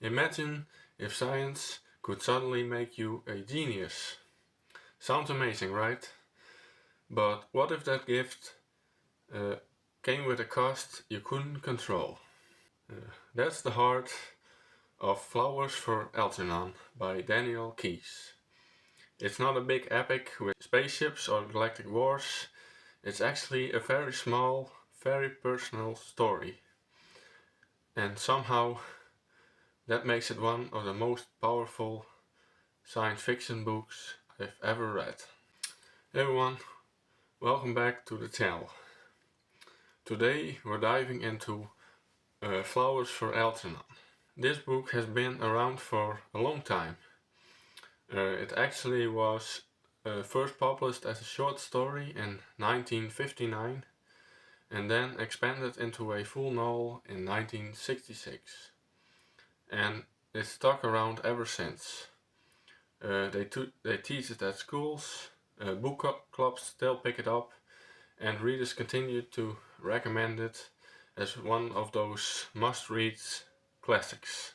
Imagine if science could suddenly make you a genius. Sounds amazing, right? But what if that gift uh, came with a cost you couldn't control? That's the heart of Flowers for Algernon by Daniel Keyes. It's not a big epic with spaceships or galactic wars. It's actually a very small, very personal story. And somehow that makes it one of the most powerful science fiction books I've ever read. Hey everyone, welcome back to the channel. Today we're diving into Flowers for Algernon. This book has been around for a long time. It actually was first published as a short story in 1959 and then expanded into a full novel in 1966. And it's stuck around ever since. They teach it at schools, book clubs still pick it up, and readers continue to recommend it as one of those must-read classics.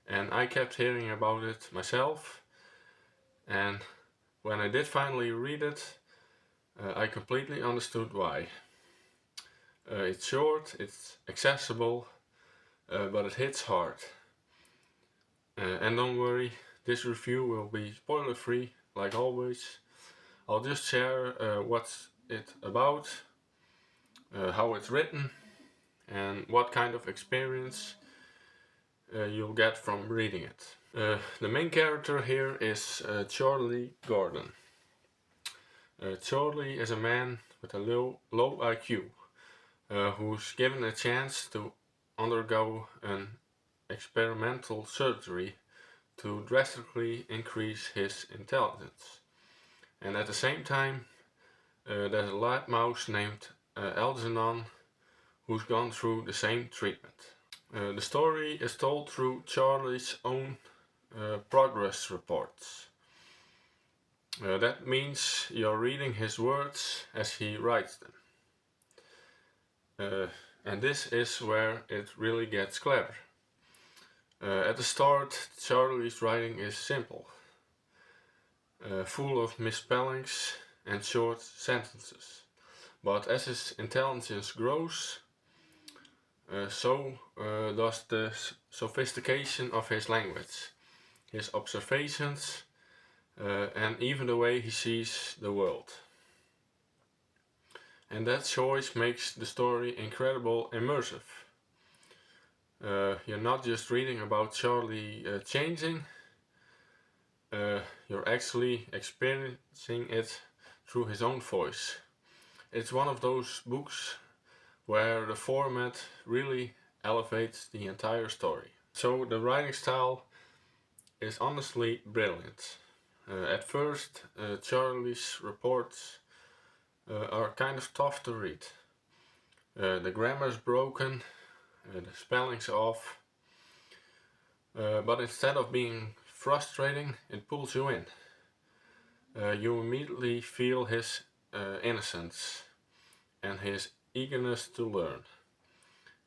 And I kept hearing about it myself, and when I did finally read it, I completely understood why. It's short, it's accessible, but it hits hard. And don't worry, this review will be spoiler free, like always. I'll just share what's it about, how it's written, and what kind of experience you'll get from reading it. The main character here is Charlie Gordon. Charlie is a man with a low IQ who's given a chance to undergo an experimental surgery to drastically increase his intelligence. And at the same time, there's a lab mouse named Algernon who's gone through the same treatment. The story is told through Charlie's own progress reports. That means you're reading his words as he writes them. And this is where it really gets clever. At the start, Charlie's writing is simple, full of misspellings and short sentences. But as his intelligence grows, so does the sophistication of his language, his observations, and even the way he sees the world. And that choice makes the story incredibly immersive. You're not just reading about Charlie changing, you're actually experiencing it through his own voice. It's one of those books where the format really elevates the entire story. So the writing style is honestly brilliant. At first, Charlie's reports are kind of tough to read. The grammar's broken, the spelling's off, but instead of being frustrating, it pulls you in. You immediately feel his innocence and his eagerness to learn.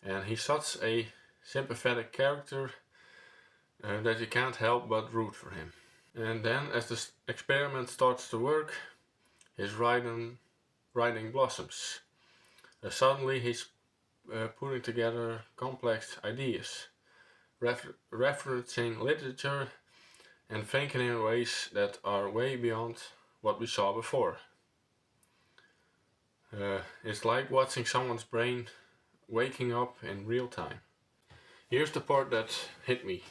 And he's such a sympathetic character that you can't help but root for him. And then as the experiment starts to work, his writing blossoms. Suddenly he's putting together complex ideas, referencing literature and thinking in ways that are way beyond what we saw before. It's like watching someone's brain waking up in real time. Here's the part that hit me.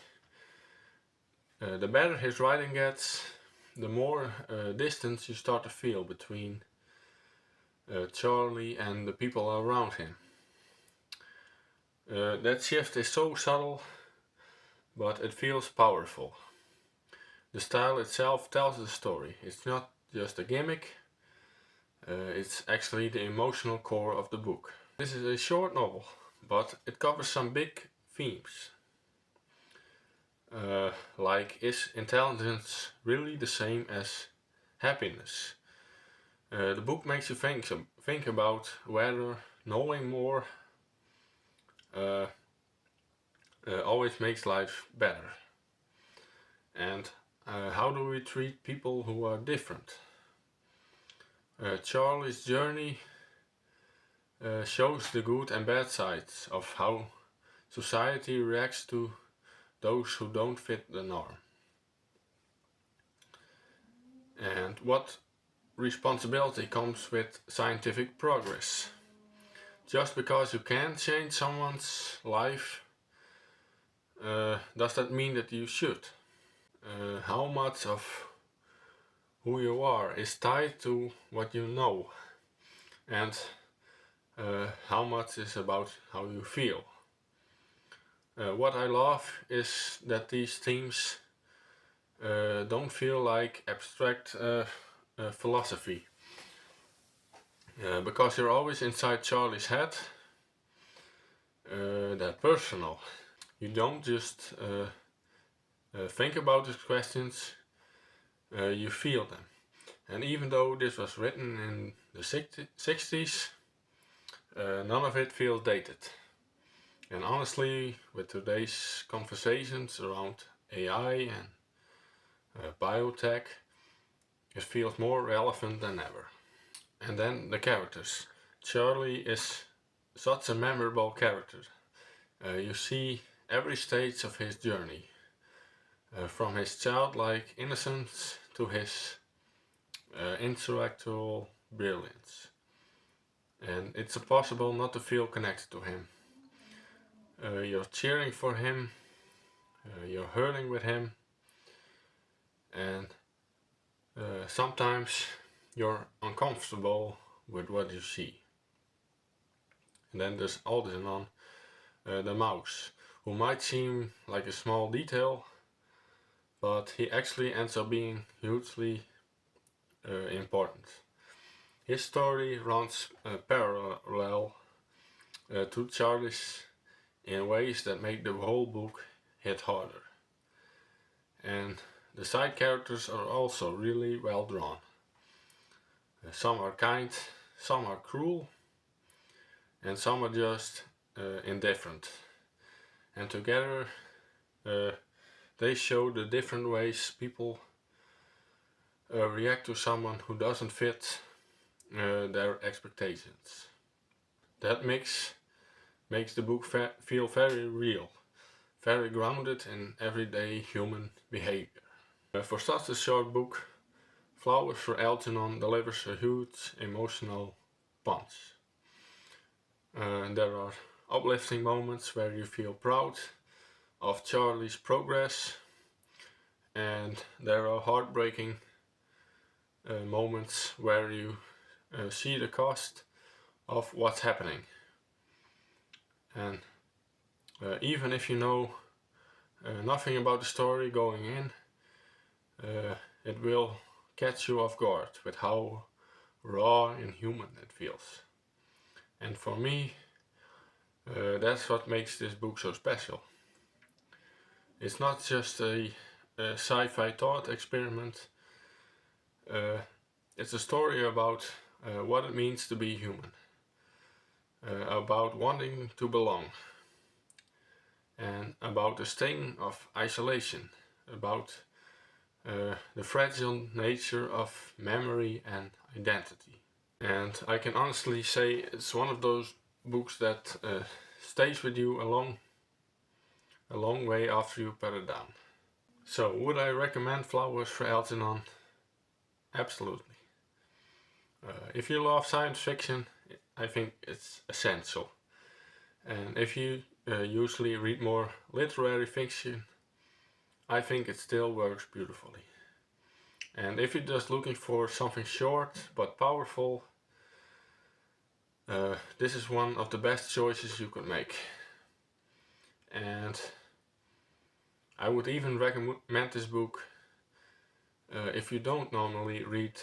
The better his writing gets, the more distance you start to feel between Charlie and the people around him. That shift is so subtle, but it feels powerful. The style itself tells the story. It's not just a gimmick, it's actually the emotional core of the book. This is a short novel, but it covers some big themes. Like, is intelligence really the same as happiness? The book makes you think about whether knowing more always makes life better. And how do we treat people who are different? Charlie's journey shows the good and bad sides of how society reacts to those who don't fit the norm. And what responsibility comes with scientific progress? Just because you can change someone's life, does that mean that you should? How much of who you are is tied to what you know, and how much is about how you feel? What I love is that these themes don't feel like abstract philosophy. Because you're always inside Charlie's head, they're personal. You don't just think about these questions, you feel them. And even though this was written in the 60s, none of it feels dated. And honestly, with today's conversations around AI and biotech, it feels more relevant than ever. And then the characters. Charlie is such a memorable character. You see every stage of his journey, from his childlike innocence to his intellectual brilliance. And it's impossible not to feel connected to him. You're cheering for him, you're hurting with him, and sometimes you're uncomfortable with what you see. And then there's Algernon, the mouse, who might seem like a small detail, but he actually ends up being hugely important. His story runs parallel to Charlie's in ways that make the whole book hit harder. And the side characters are also really well drawn. Some are kind, some are cruel, and some are just indifferent. And together they show the different ways people react to someone who doesn't fit their expectations. That mix makes the book feel very real, very grounded in everyday human behavior. For such a short book, Flowers for Algernon delivers a huge emotional punch. There are uplifting moments where you feel proud of Charlie's progress, and there are heartbreaking moments where you see the cost of what's happening. And even if you know nothing about the story going in, it will catch you off guard with how raw and human it feels. And for me, that's what makes this book so special. It's not just a sci-fi thought experiment, it's a story about what it means to be human, about wanting to belong, and about the sting of isolation, about the fragile nature of memory and identity. And I can honestly say it's one of those books that stays with you a long way after you put it down. So, would I recommend Flowers for Algernon? Absolutely. If you love science fiction, I think it's essential. And if you usually read more literary fiction, I think it still works beautifully. And if you're just looking for something short but powerful, this is one of the best choices you could make. And I would even recommend this book if you don't normally read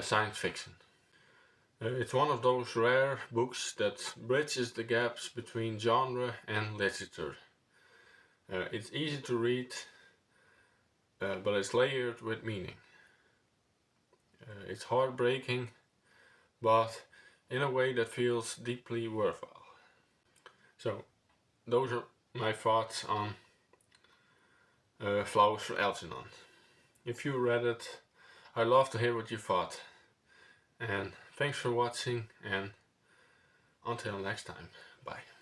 science fiction. It's one of those rare books that bridges the gaps between genre and literature. It's easy to read, but it's layered with meaning. It's heartbreaking, but in a way that feels deeply worthwhile. So, those are my thoughts on Flowers for Algernon. If you read it, I'd love to hear what you thought. And thanks for watching, and until next time, bye.